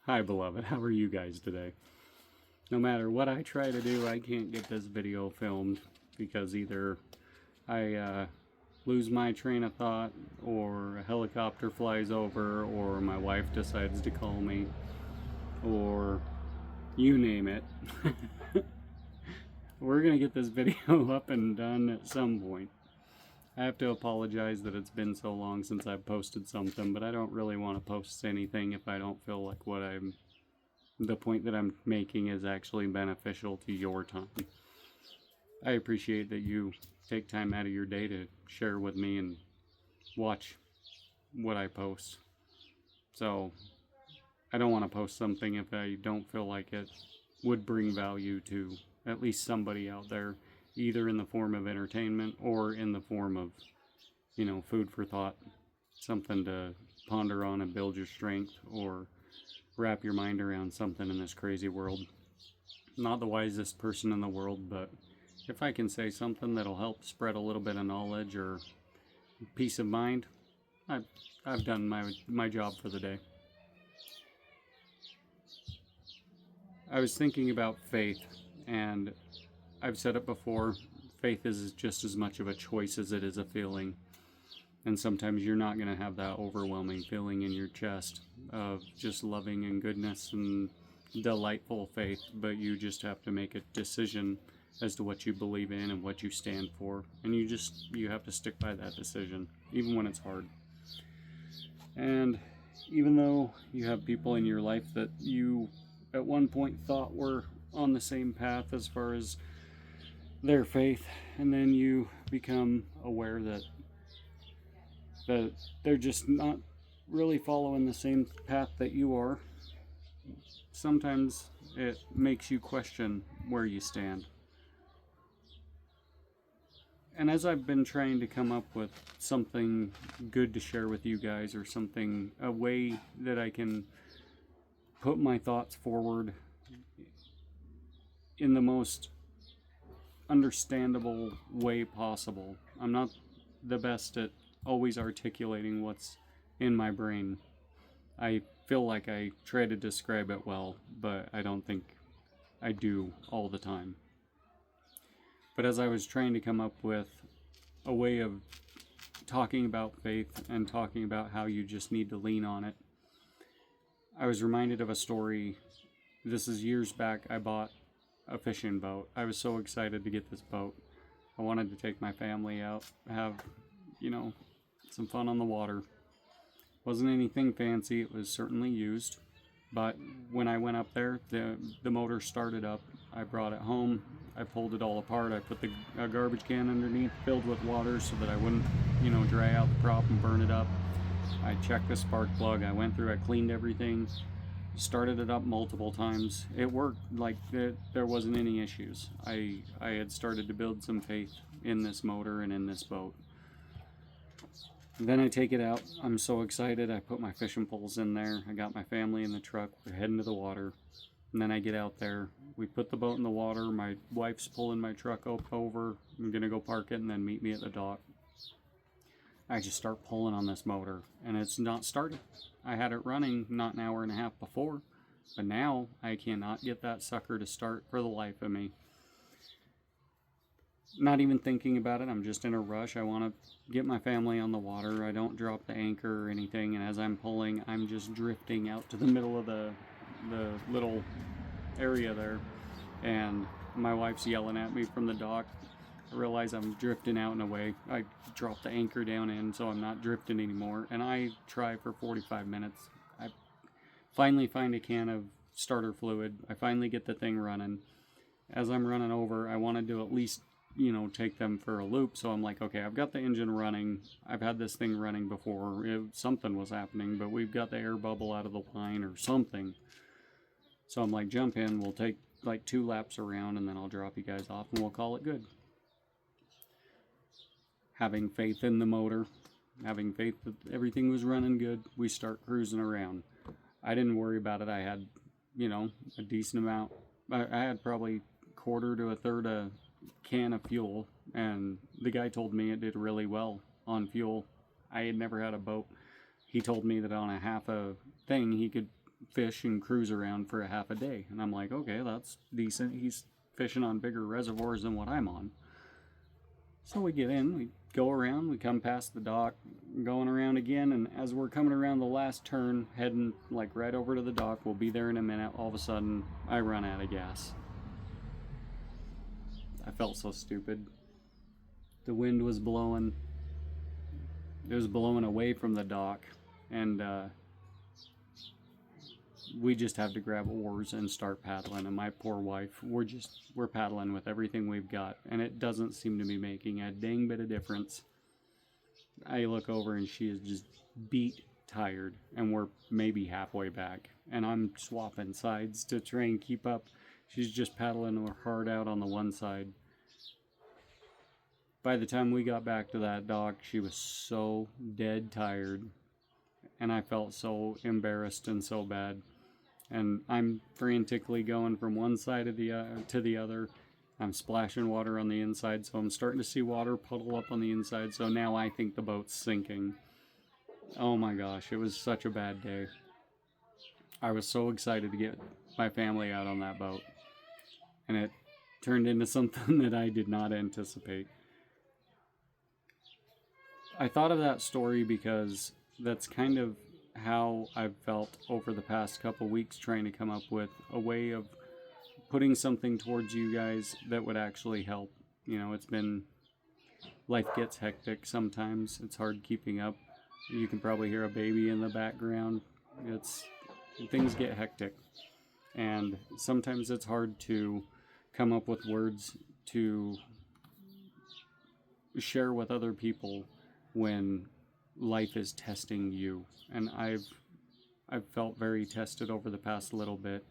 Hi beloved, how are you guys today? No matter what I try to do, I can't get this video filmed because either I lose my train of thought, or a helicopter flies over, or my wife decides to call me, or you name it. We're gonna get this video up and done at some point. I have to apologize that it's been so long since I've posted something, but I don't really want to post anything if I don't feel like the point that I'm making is actually beneficial to your time. I appreciate that you take time out of your day to share with me and watch what I post. So I don't want to post something if I don't feel like it would bring value to at least somebody out there, either in the form of entertainment or in the form of, food for thought, something to ponder on and build your strength, or wrap your mind around something in this crazy world. Not the wisest person in the world, but if I can say something that'll help spread a little bit of knowledge or peace of mind, I've done my job for the day. I was thinking about faith, and I've said it before, faith is just as much of a choice as it is a feeling. And sometimes you're not going to have that overwhelming feeling in your chest of just loving and goodness and delightful faith, but you just have to make a decision as to what you believe in and what you stand for. And you have to stick by that decision, even when it's hard. And even though you have people in your life that you at one point thought were on the same path as far as their faith, and then you become aware that they're just not really following the same path that you are, sometimes it makes you question where you stand. And as I've been trying to come up with something good to share with you guys, or a way that I can put my thoughts forward in the most understandable way possible. I'm not the best at always articulating what's in my brain. I feel like I try to describe it well, but I don't think I do all the time. But as I was trying to come up with a way of talking about faith and talking about how you just need to lean on it, I was reminded of a story. This is years back. I bought a fishing boat. I was so excited to get this boat. I wanted to take my family out, have, some fun on the water. Wasn't anything fancy. It was certainly used. But when I went up there, the motor started up. I brought it home. I pulled it all apart. I put a garbage can underneath, filled with water so that I wouldn't, dry out the prop and burn it up. I checked the spark plug. I went through, I cleaned everything, started it up multiple times. It worked. There wasn't any issues. I had started to build some faith in this motor and in this boat. Then I take it out. I'm so excited. I put my fishing poles in there. I got my family in the truck. We're heading to the water. And then I get out there. We put the boat in the water. My wife's pulling my truck over. I'm going to go park it and then meet me at the dock. I just start pulling on this motor, and it's not starting. I had it running not an hour and a half before, but now I cannot get that sucker to start for the life of me. Not even thinking about it. I'm just in a rush. I want to get my family on the water. I don't drop the anchor or anything, and as I'm pulling, I'm just drifting out to the middle of the little area there, and my wife's yelling at me from the dock. I realize I'm drifting out and away. I drop the anchor down in so I'm not drifting anymore, and I try for 45 minutes. I finally find a can of starter fluid. I finally get the thing running. As I'm running over, I wanted to at least take them for a loop. So I'm like, okay, I've got the engine running. I've had this thing running before. Something was happening, but we've got the air bubble out of the line or something. So I'm like, jump in. We'll take like 2 laps around, and then I'll drop you guys off, and we'll call it good. Having faith in the motor, having faith that everything was running good, we start cruising around. I didn't worry about it. I had, a decent amount. I had probably quarter to a third a can of fuel, and the guy told me it did really well on fuel. I had never had a boat. He told me that on a half a thing he could fish and cruise around for a half a day. And I'm like, okay, that's decent. He's fishing on bigger reservoirs than what I'm on. So we get in, we go around, we come past the dock, going around again, and as we're coming around the last turn, heading like right over to the dock, we'll be there in a minute, all of a sudden, I run out of gas. I felt so stupid. The wind was blowing. It was blowing away from the dock, and we just have to grab oars and start paddling. And my poor wife, we're paddling with everything we've got, and it doesn't seem to be making a dang bit of difference. I look over and she is just beat tired, and we're maybe halfway back, and I'm swapping sides to try and keep up. She's just paddling her heart out on the one side. By the time we got back to that dock, she was so dead tired, and I felt so embarrassed and so bad. And I'm frantically going from one side of to the other. I'm splashing water on the inside, so I'm starting to see water puddle up on the inside, so now I think the boat's sinking. Oh my gosh, it was such a bad day. I was so excited to get my family out on that boat, and it turned into something that I did not anticipate. I thought of that story because that's kind of how I've felt over the past couple weeks, trying to come up with a way of putting something towards you guys that would actually help. You know, life gets hectic sometimes. It's hard keeping up. You can probably hear a baby in the background. Things get hectic. And sometimes it's hard to come up with words to share with other people when life is testing you. And I've felt very tested over the past little bit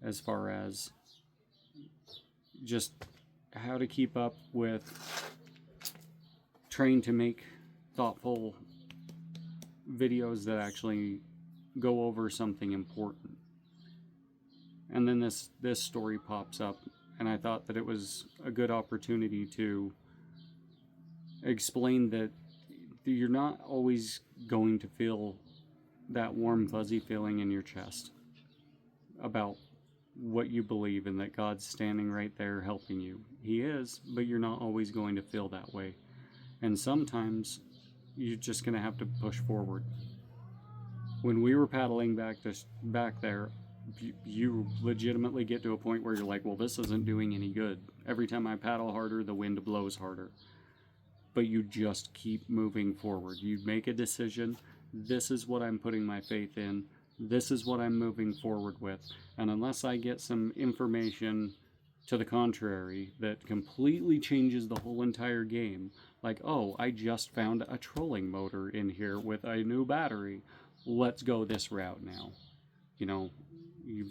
as far as just how to keep up with trying to make thoughtful videos that actually go over something important. And then this story pops up, and I thought that it was a good opportunity to explain that you're not always going to feel that warm, fuzzy feeling in your chest about what you believe, and that God's standing right there helping you. He is, but you're not always going to feel that way. And sometimes you're just going to have to push forward. When we were paddling back there, you legitimately get to a point where you're like, well, this isn't doing any good. Every time I paddle harder, the wind blows harder. But you just keep moving forward. You make a decision. This is what I'm putting my faith in. This is what I'm moving forward with. And unless I get some information to the contrary that completely changes the whole entire game, like, oh, I just found a trolling motor in here with a new battery, let's go this route now. You know, you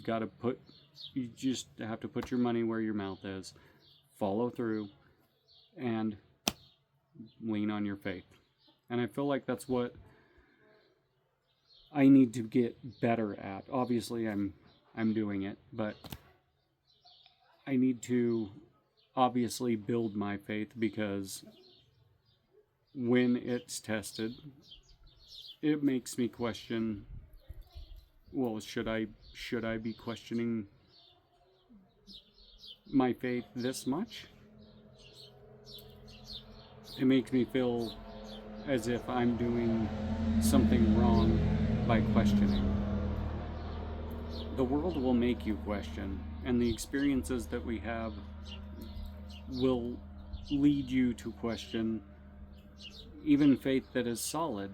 just have to put your money where your mouth is, follow through, and lean on your faith. And I feel like that's what I need to get better at. Obviously, I'm doing it, but I need to obviously build my faith, because when it's tested, it makes me question, well, should I be questioning my faith this much? It makes me feel as if I'm doing something wrong by questioning. The world will make you question, and the experiences that we have will lead you to question even faith that is solid.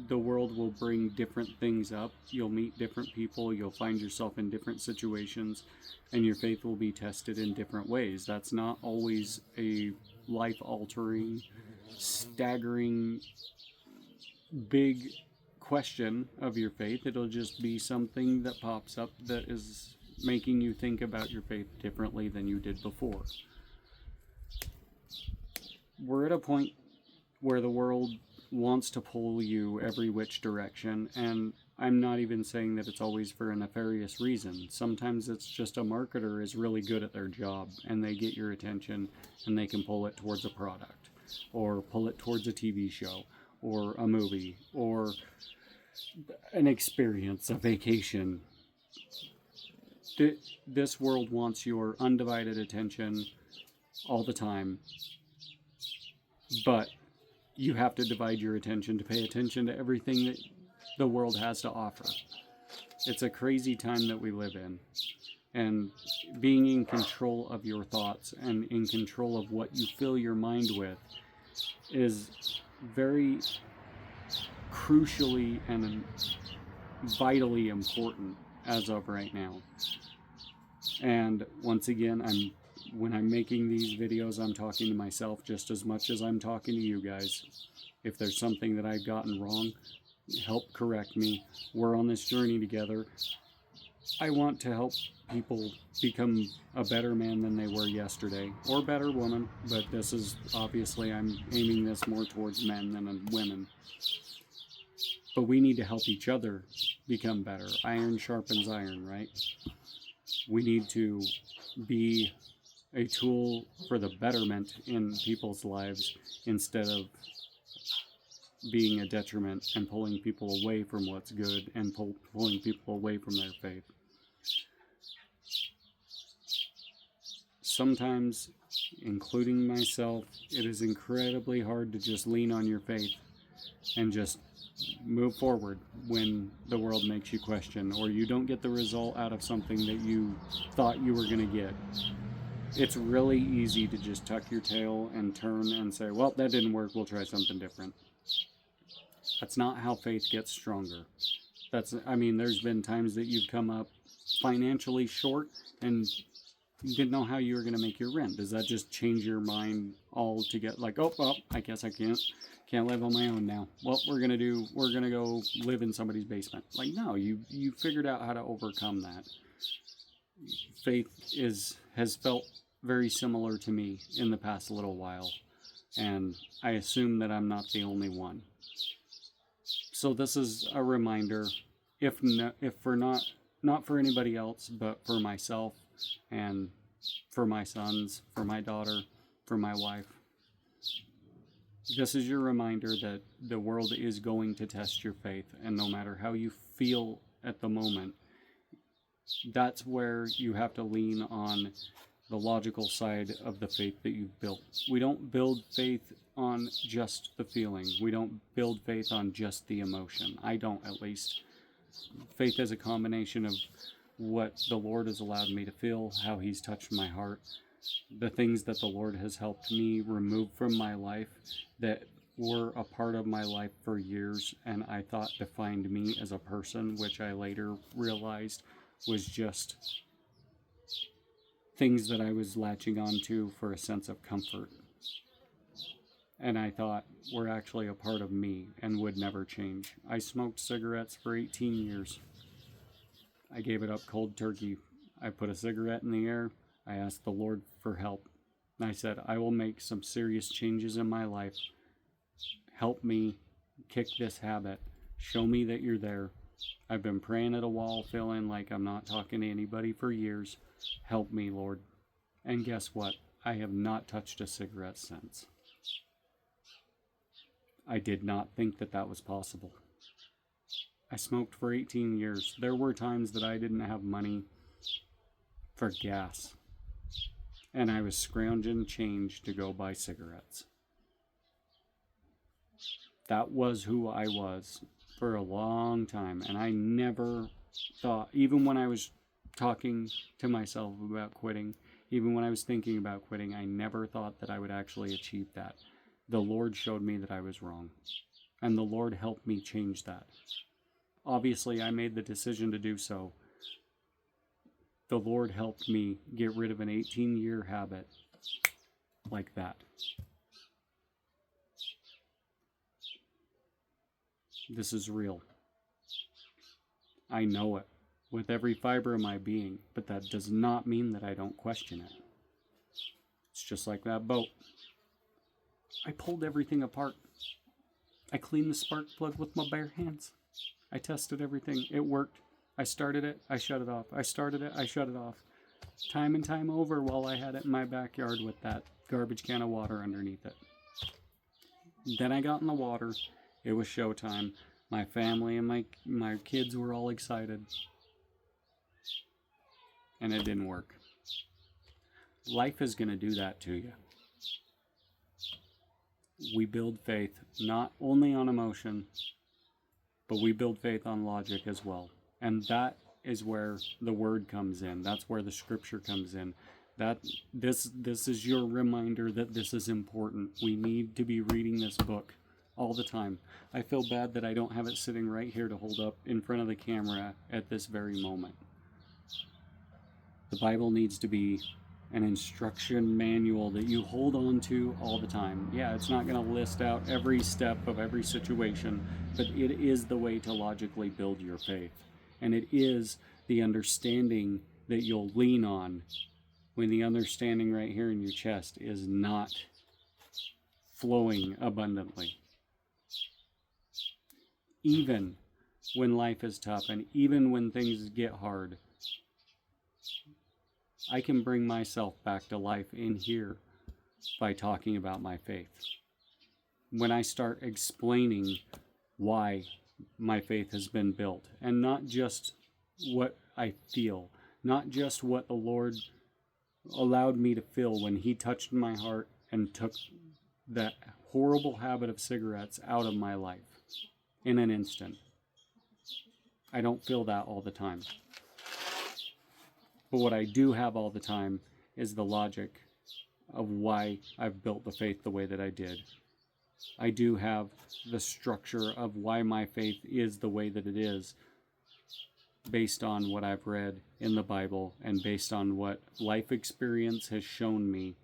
The world will bring different things up. You'll meet different people. You'll find yourself in different situations, and your faith will be tested in different ways. That's not always a life-altering, staggering, big question of your faith. It'll just be something that pops up that is making you think about your faith differently than you did before. We're at a point where the world wants to pull you every which direction, and I'm not even saying that it's always for a nefarious reason. Sometimes it's just a marketer is really good at their job, and they get your attention, and they can pull it towards a product, or pull it towards a TV show, or a movie, or an experience, a vacation. This world wants your undivided attention all the time, but you have to divide your attention to pay attention to everything that the world has to offer. It's a crazy time that we live in. And being in control of your thoughts and in control of what you fill your mind with is very crucially and vitally important as of right now. And once again, when I'm making these videos, I'm talking to myself just as much as I'm talking to you guys. If there's something that I've gotten wrong, help correct me. We're on this journey together. I want to help people become a better man than they were yesterday, or better woman, but this is obviously, I'm aiming this more towards men than women. But we need to help each other become better. Iron sharpens iron, right? We need to be a tool for the betterment in people's lives instead of being a detriment and pulling people away from what's good and pulling people away from their faith. Sometimes, including myself, it is incredibly hard to just lean on your faith and just move forward when the world makes you question, or you don't get the result out of something that you thought you were going to get. It's really easy to just tuck your tail and turn and say, well, that didn't work, we'll try something different. That's not how faith gets stronger. There's been times that you've come up financially short and you didn't know how you were going to make your rent. Does that just change your mind altogether? Like, oh, well, I guess I can't live on my own now. What we're going to go live in somebody's basement. Like, no, you figured out how to overcome that. Faith has felt very similar to me in the past little while, and I assume that I'm not the only one. So this is a reminder, if for not for anybody else, but for myself and for my sons, for my daughter, for my wife. This is your reminder that the world is going to test your faith, and no matter how you feel at the moment, that's where you have to lean on the logical side of the faith that you've built. We don't build faith on just the feeling. We don't build faith on just the emotion. I don't, at least. Faith is a combination of what the Lord has allowed me to feel, how He's touched my heart, the things that the Lord has helped me remove from my life that were a part of my life for years and I thought defined me as a person, which I later realized was just things that I was latching onto for a sense of comfort. And I thought were actually a part of me and would never change. I smoked cigarettes for 18 years. I gave it up cold turkey. I put a cigarette in the air. I asked the Lord for help. And I said, I will make some serious changes in my life. Help me kick this habit. Show me that you're there. I've been praying at a wall, feeling like I'm not talking to anybody for years. Help me, Lord. And guess what? I have not touched a cigarette since. I did not think that that was possible. I smoked for 18 years. There were times that I didn't have money for gas, and I was scrounging change to go buy cigarettes. That was who I was for a long time, and I never thought, even when I was talking to myself about quitting, even when I was thinking about quitting, I never thought that I would actually achieve that. The Lord showed me that I was wrong, and the Lord helped me change that. Obviously, I made the decision to do so. The Lord helped me get rid of an 18-year habit like that. This is real. I know it with every fiber of my being, but that does not mean that I don't question it. It's just like that boat. I pulled everything apart. I cleaned the spark plug with my bare hands. I tested everything. It worked. I started it. I shut it off. I started it. I shut it off. Time and time over while I had it in my backyard with that garbage can of water underneath it. Then I got in the water. It was showtime. My family and my kids were all excited. And it didn't work. Life is going to do that to you. We build faith not only on emotion, but we build faith on logic as well. And that is where the word comes in. That's where the scripture comes in. That this is your reminder that this is important. We need to be reading this book all the time. I feel bad that I don't have it sitting right here to hold up in front of the camera at this very moment. The Bible needs to be an instruction manual that you hold on to all the time. Yeah, it's not going to list out every step of every situation, but it is the way to logically build your faith. And it is the understanding that you'll lean on when the understanding right here in your chest is not flowing abundantly. Even when life is tough and even when things get hard, I can bring myself back to life in here by talking about my faith. When I start explaining why my faith has been built, and not just what I feel, not just what the Lord allowed me to feel when He touched my heart and took that horrible habit of cigarettes out of my life in an instant. I don't feel that all the time. But what I do have all the time is the logic of why I've built the faith the way that I did. I do have the structure of why my faith is the way that it is, based on what I've read in the Bible and based on what life experience has shown me,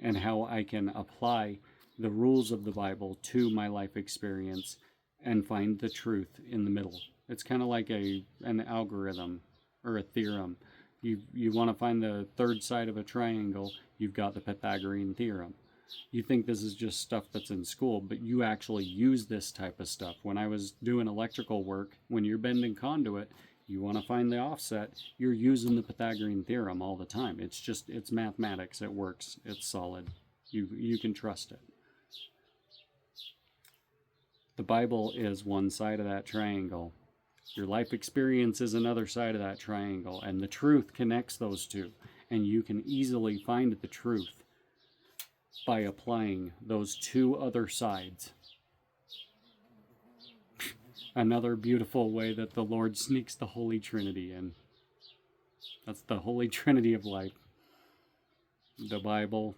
and how I can apply the rules of the Bible to my life experience and find the truth in the middle. It's kind of like an algorithm or a theorem. You want to find the third side of a triangle, you've got the Pythagorean theorem. You think this is just stuff that's in school, but you actually use this type of stuff. When I was doing electrical work, when you're bending conduit, you want to find the offset, you're using the Pythagorean theorem all the time. It's mathematics, it works, it's solid. You can trust it. The Bible is one side of that triangle. Your life experience is another side of that triangle, and the truth connects those two. And you can easily find the truth by applying those two other sides. Another beautiful way that the Lord sneaks the Holy Trinity in. That's the Holy Trinity of life. The Bible,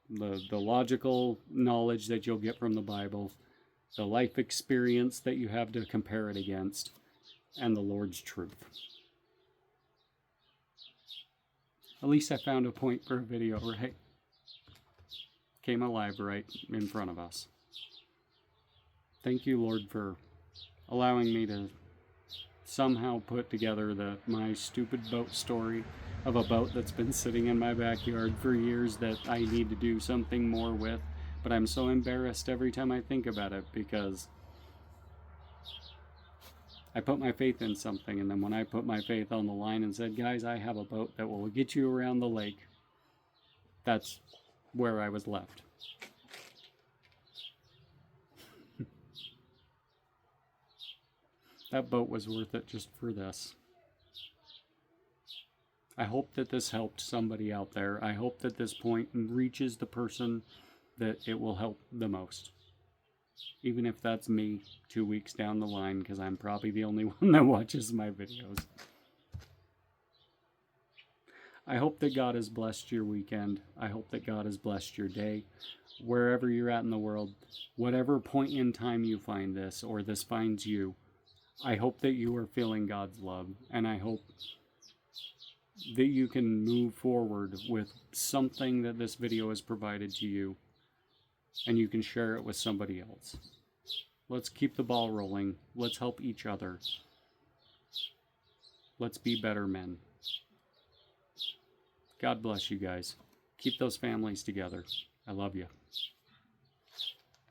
the logical knowledge that you'll get from the Bible, the life experience that you have to compare it against, and the Lord's truth. At least I found a point for a video, right? Came alive right in front of us. Thank you, Lord, for allowing me to somehow put together my stupid boat story of a boat that's been sitting in my backyard for years that I need to do something more with. But I'm so embarrassed every time I think about it, because I put my faith in something, and then when I put my faith on the line and said, guys, I have a boat that will get you around the lake, that's where I was left. That boat was worth it just for this. I hope that this helped somebody out there. I hope that this point reaches the person that it will help the most. Even if that's me 2 weeks down the line, because I'm probably the only one that watches my videos. I hope that God has blessed your weekend. I hope that God has blessed your day. Wherever you're at in the world, whatever point in time you find this, or this finds you, I hope that you are feeling God's love, and I hope that you can move forward with something that this video has provided to you, and you can share it with somebody else. Let's keep the ball rolling. Let's help each other. Let's be better men. God bless you guys. Keep those families together. I love you.